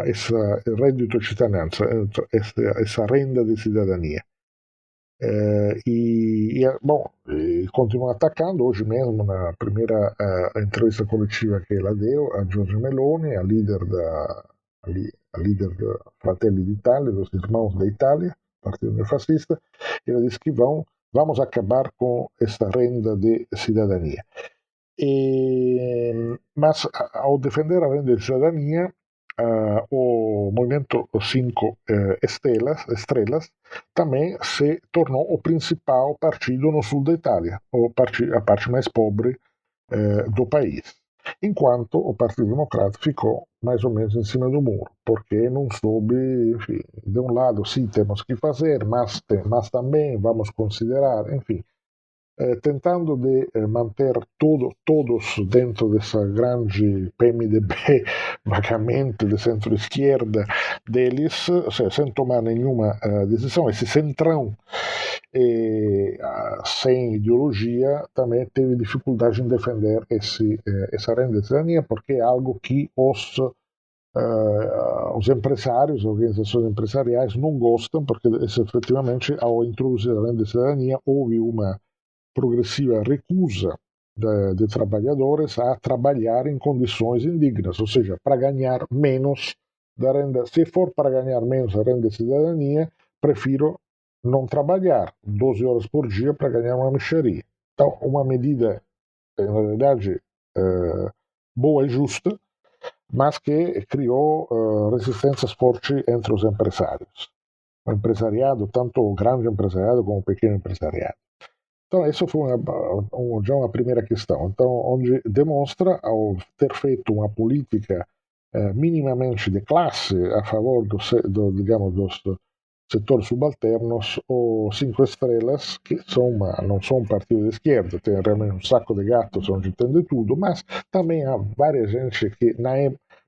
esse reddito de cittadinanza, essa renda de cidadania. Continua atacando. Hoje mesmo, na primeira entrevista coletiva que ela deu a Giorgia Meloni, a líder da Fratelli d'Italia, dos Irmãos da Itália, partido neofascista, ela disse que vamos acabar com esta renda de cidadania. Mas ao defender a renda de cidadania, o Movimento 5 Estrelas também se tornou o principal partido no sul da Itália, a parte mais pobre do país. Enquanto o Partido Democrata ficou mais ou menos em cima do muro, porque não soube, enfim, de um lado sim temos que fazer, mas também vamos considerar, enfim, tentando de manter todos dentro dessa grande PMDB vagamente de centro-esquerda deles, sem tomar nenhuma decisão. Esse centrão sem ideologia também teve dificuldade em defender essa renda de cidadania, porque é algo que os empresários, organizações empresariais não gostam, porque efetivamente ao introduzir a renda de cidadania houve uma progressiva recusa de trabalhadores a trabalhar em condições indignas, ou seja, para ganhar menos da renda. Se for para ganhar menos a renda de cidadania, prefiro não trabalhar 12 horas por dia para ganhar uma mixaria. Então, uma medida, na verdade, boa e justa, mas que criou resistências fortes entre os empresários. O empresariado, tanto o grande empresariado como o pequeno empresariado. Então, essa foi já uma primeira questão. Então, onde demonstra, ao ter feito uma política minimamente de classe a favor dos setores subalternos, os Cinco Estrelas, que não são um partido de esquerda, tem realmente um saco de gatos onde tem de tudo, mas também há várias gente que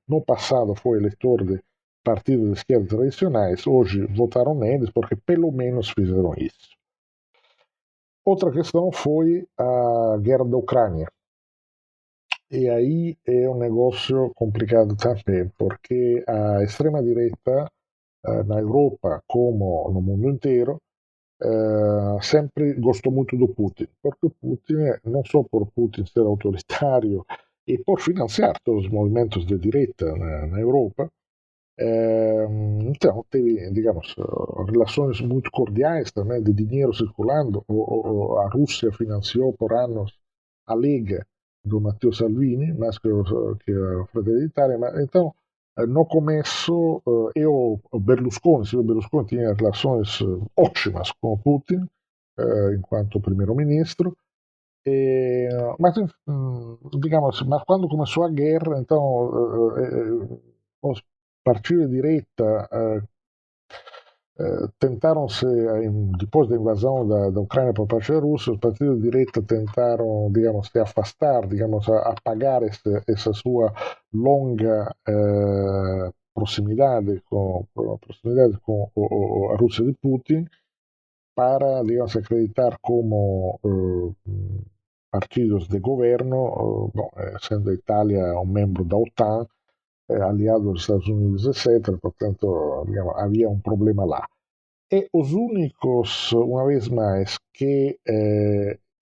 no passado foi eleitor de partidos de esquerda tradicionais, hoje votaram neles porque pelo menos fizeram isso. Outra questão foi a guerra da Ucrânia. E aí é um negócio complicado também, porque a extrema-direita, na Europa como no mundo inteiro, sempre gostou muito do Putin. Porque o Putin, não só por Putin ser autoritário e por financiar todos os movimentos de direita na Europa, então teve, digamos, relações muito cordiais também, de dinheiro circulando. A Rússia financiou por anos a Lega do Matteo Salvini, mais que a Fratelli d'Italia. Então, no começo, o Silvio Berlusconi tinha relações ótimas com o Putin, enquanto primeiro-ministro. Mas, digamos, mas quando começou a guerra, então os partidos de direita tentaram-se, depois da invasão da Ucrânia por parte da Rússia, os partidos de direita tentaram, digamos, se afastar, digamos, apagar essa sua longa proximidade com a Rússia de Putin, para, digamos, acreditar como partidos de governo, sendo a Itália um membro da OTAN, aliado dos Estados Unidos, etc. Portanto, digamos, havia um problema lá. E os únicos, uma vez mais, que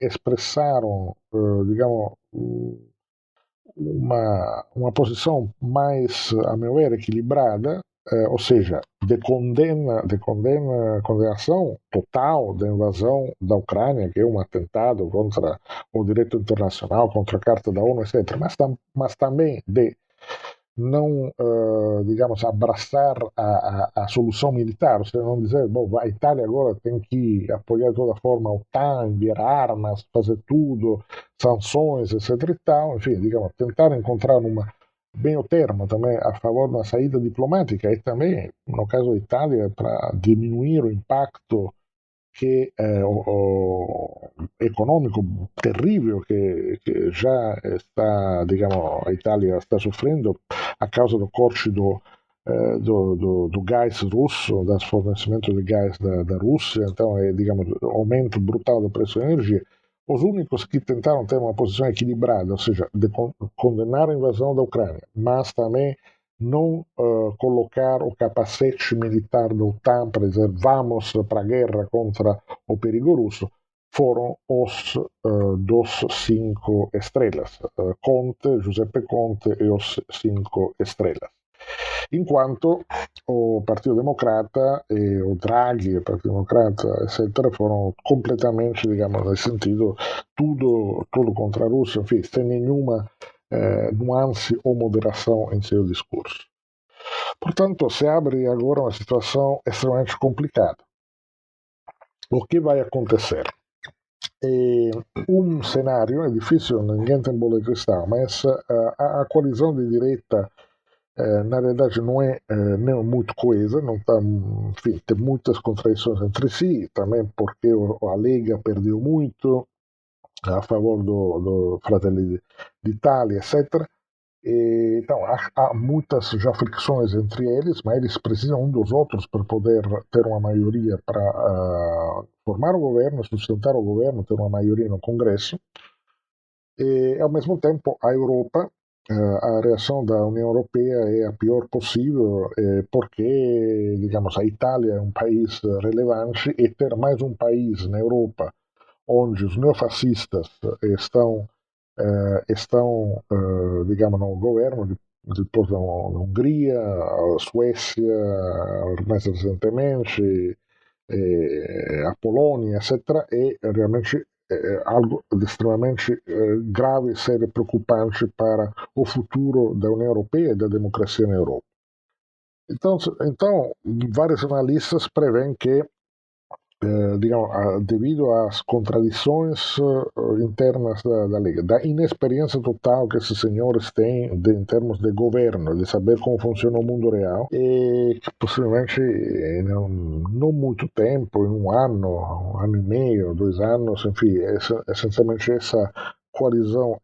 expressaram, digamos, uma posição mais, a meu ver, equilibrada, ou seja, de condenação total da invasão da Ucrânia, que é um atentado contra o direito internacional, contra a Carta da ONU, etc., mas também de não, digamos, abraçar a solução militar, ou seja, não dizer, bom, a Itália agora tem que apoiar de toda forma a OTAN, enviar armas, fazer tudo, sanções, etc. e tal, enfim, digamos, tentar encontrar bem o termo também a favor da saída diplomática, e também, no caso da Itália, para diminuir o impacto que o econômico terrível que já está, digamos, a Itália está sofrendo a causa do corte do gás russo, do fornecimento de gás da Rússia. Então, digamos, aumento brutal do preço da energia. Os únicos que tentaram ter uma posição equilibrada, ou seja, de condenar a invasão da Ucrânia, mas também não colocar o capacete militar da OTAN para dizer vamos para a guerra contra o perigo russo, foram os dos 5 estrelas, Conte, Giuseppe Conte e os 5 estrelas. Enquanto o Partido Democrata e o Draghi, o Partido Democrata, etc., foram completamente, digamos, nel sentido, tudo contra a Rússia, enfim, sem nenhuma nuance ou moderação em seu discurso. Portanto, se abre agora uma situação extremamente complicada. O que vai acontecer? Um cenário, é difícil, ninguém tem bola de cristal, mas a coalizão de direita na realidade não é nem muito coesa, não tá, enfim, tem muitas contradições entre si, também porque a Lega perdeu muito a favor do Fratelli d'Italia, etc. Então, há muitas já fricções entre eles, mas eles precisam um dos outros para poder ter uma maioria para formar o governo, sustentar o governo, ter uma maioria no Congresso. E, ao mesmo tempo, a Europa, a reação da União Europeia é a pior possível, porque, digamos, a Itália é um país relevante e ter mais um país na Europa onde os neofascistas estão digamos, no governo, depois na Hungria, a Suécia, mais recentemente, a Polônia, etc., é realmente algo extremamente grave, sério e preocupante para o futuro da União Europeia e da democracia na Europa. Então vários analistas prevêem que digamos, devido às contradições internas da Liga, da inexperiência total que esses senhores têm em termos de governo, de saber como funciona o mundo real, e que possivelmente não muito tempo, em um ano e meio, 2 anos, enfim, essencialmente essa coalizão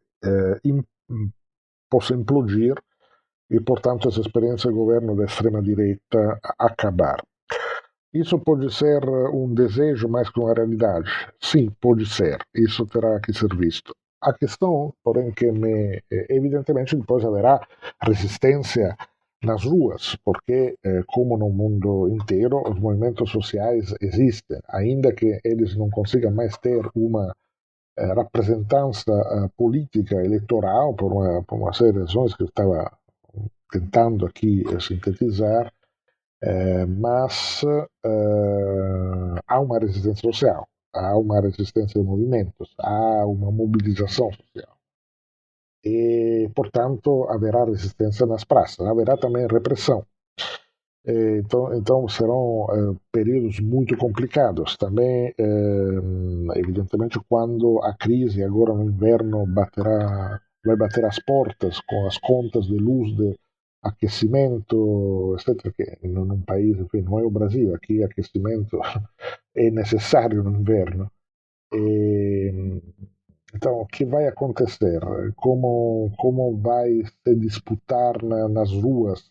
possa implodir e, portanto, essa experiência de governo da extrema-direita acabar. Isso pode ser um desejo mais que uma realidade? Sim, pode ser. Isso terá que ser visto. A questão, porém, que evidentemente depois haverá resistência nas ruas, porque, como no mundo inteiro, os movimentos sociais existem, ainda que eles não consigam mais ter uma rappresentanza politica eleitoral por uma série de razões que eu estava tentando aqui sintetizar, mas há uma resistência social, há uma resistência de movimentos, há uma mobilização social. E, portanto, haverá resistência nas praças, haverá também repressão. Então serão períodos muito complicados. Também, evidentemente, quando a crise agora no inverno vai bater as portas com as contas de luz, de aquecimento, etc., que num país, enfim, não é o Brasil, aqui aquecimento é necessário no inverno. Então, o que vai acontecer? Como vai se disputar nas ruas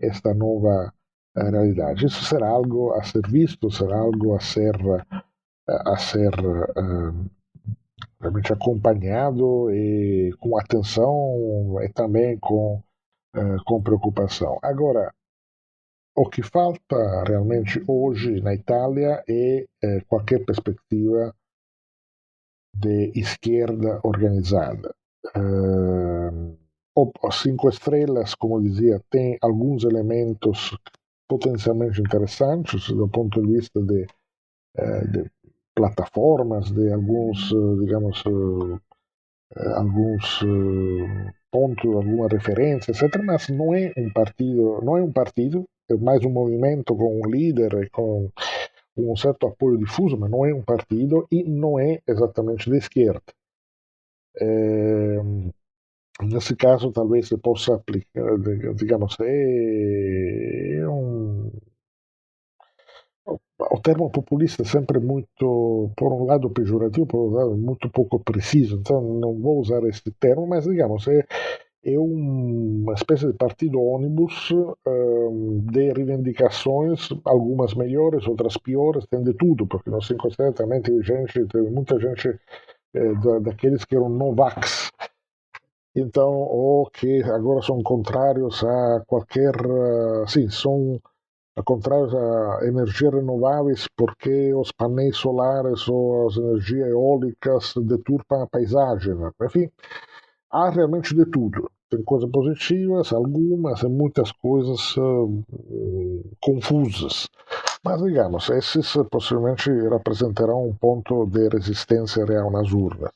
esta nova realidade? Isso será algo a ser visto, será algo a ser realmente acompanhado e com atenção e também com preocupação. Agora, o que falta realmente hoje na Itália é qualquer perspectiva de esquerda organizada. Os 5 estrelas, como dizia, tem alguns elementos potencialmente interessantes do ponto de vista de plataformas, de alguns, digamos, alguns pontos, alguma referência, etc. Mas não é um partido, é mais um movimento com um líder e com um certo apoio difuso, mas não é um partido e não é exatamente de esquerda. Nesse caso, talvez se possa aplicar, digamos, o termo populista é sempre muito, por um lado, pejorativo, por outro lado, muito pouco preciso, então não vou usar esse termo, mas, digamos, é uma espécie de partido ônibus de reivindicações, algumas melhores, outras piores, tem de tudo, porque no 5 Estrelas também tem muita gente daqueles que eram novax, então, ou que agora são contrários a qualquer, sim, são contrários a energias renováveis porque os painéis solares ou as energias eólicas deturpam a paisagem. Enfim, há realmente de tudo. Tem coisas positivas, algumas, e muitas coisas confusas. Mas, digamos, esses possivelmente representarão um ponto de resistência real nas urnas.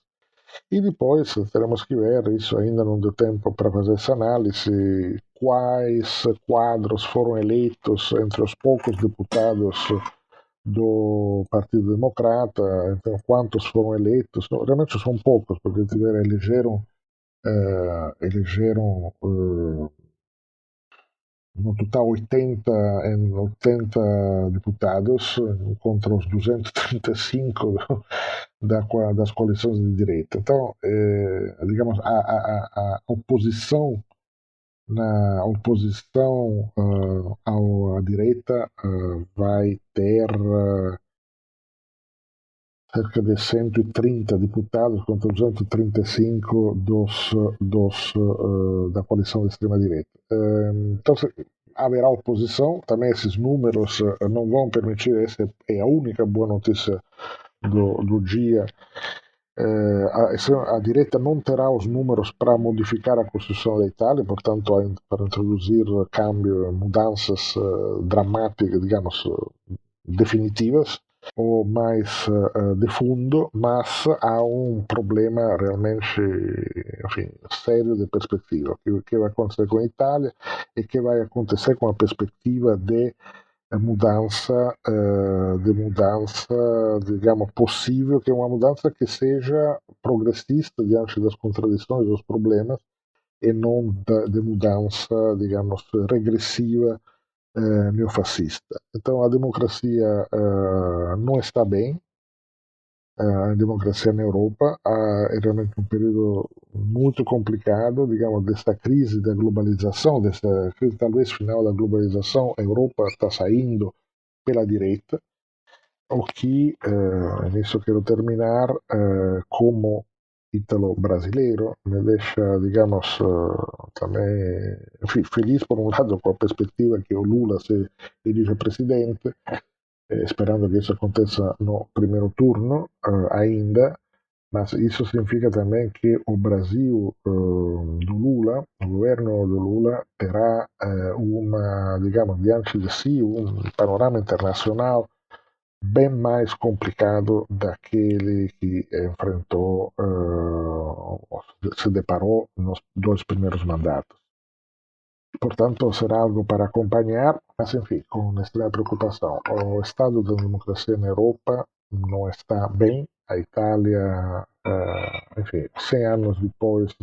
E depois teremos que ver, isso ainda não deu tempo para fazer essa análise, quais quadros foram eleitos entre os poucos deputados do Partido Democrata, então quantos foram eleitos. Não, realmente são poucos, porque elegeram no total 80 deputados contra os 235 das coalições de direita. Então, digamos, a oposição à direita vai ter cerca de 130 deputados contra 235 da coalição de extrema-direita. Então, haverá oposição, também esses números não vão permitir, essa é a única boa notícia do dia. A direita não terá os números para modificar a Constituição da Itália, portanto, para introduzir mudanças dramáticas, digamos, definitivas ou mais de fundo, mas há um problema realmente, enfim, sério de perspectiva. O que vai acontecer com a Itália e que vai acontecer com a perspectiva de mudança, digamos, possível, que é uma mudança que seja progressista diante das contradições, dos problemas, e não de mudança, digamos, regressiva, neofascista. Então a democracia não está bem, a democracia na Europa é realmente um período muito complicado, digamos, desta crise da globalização, desta crise talvez final da globalização. A Europa está saindo pela direita, o que, nisso quero terminar, como ítalo-brasileiro, me deixa, digamos, também, enfim, feliz por um lado com a perspectiva que o Lula se elija presidente, esperando que isso aconteça no primeiro turno ainda, mas isso significa também que o Brasil do Lula, o governo do Lula, terá digamos, diante de si um panorama internacional bem mais complicado daquele que enfrentou, se deparou nos 2 primeiros mandatos. Portanto, será algo para acompanhar, mas enfim, com extrema preocupação. O estado da democracia na Europa não está bem. A Itália, enfim, 100 anos depois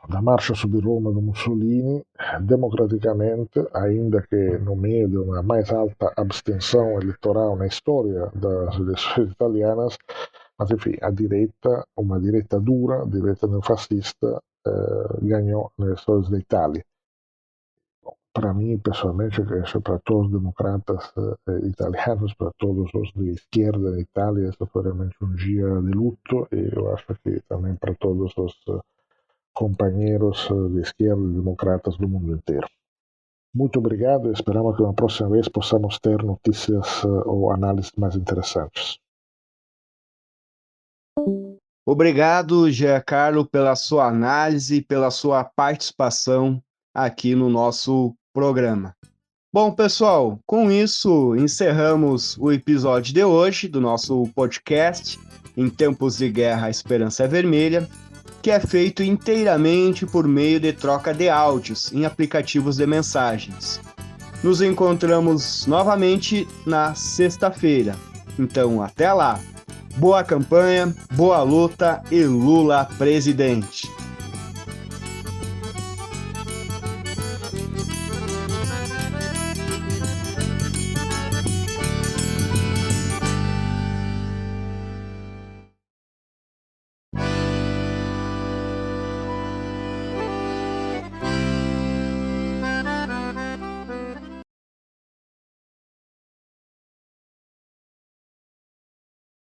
da marcha sobre Roma do Mussolini, democraticamente, ainda que no meio de uma mais alta abstenção eleitoral na história das eleições italianas, mas enfim, a direita, uma direita dura, direita neofascista, ganhou nas eleições da Itália. Para mim, pessoalmente, para todos os democratas italianos, para todos os de esquerda da Itália, isso foi realmente um dia de luto, e eu acho que também para todos os companheiros de esquerda e democratas do mundo inteiro. Muito obrigado e esperamos que na próxima vez possamos ter notícias ou análises mais interessantes. Obrigado, Giancarlo, pela sua análise e pela sua participação aqui no nosso programa. Bom, pessoal, com isso encerramos o episódio de hoje do nosso podcast Em Tempos de Guerra, a Esperança é Vermelha, que é feito inteiramente por meio de troca de áudios em aplicativos de mensagens. Nos encontramos novamente na sexta-feira. Então, até lá! Boa campanha, boa luta e Lula presidente!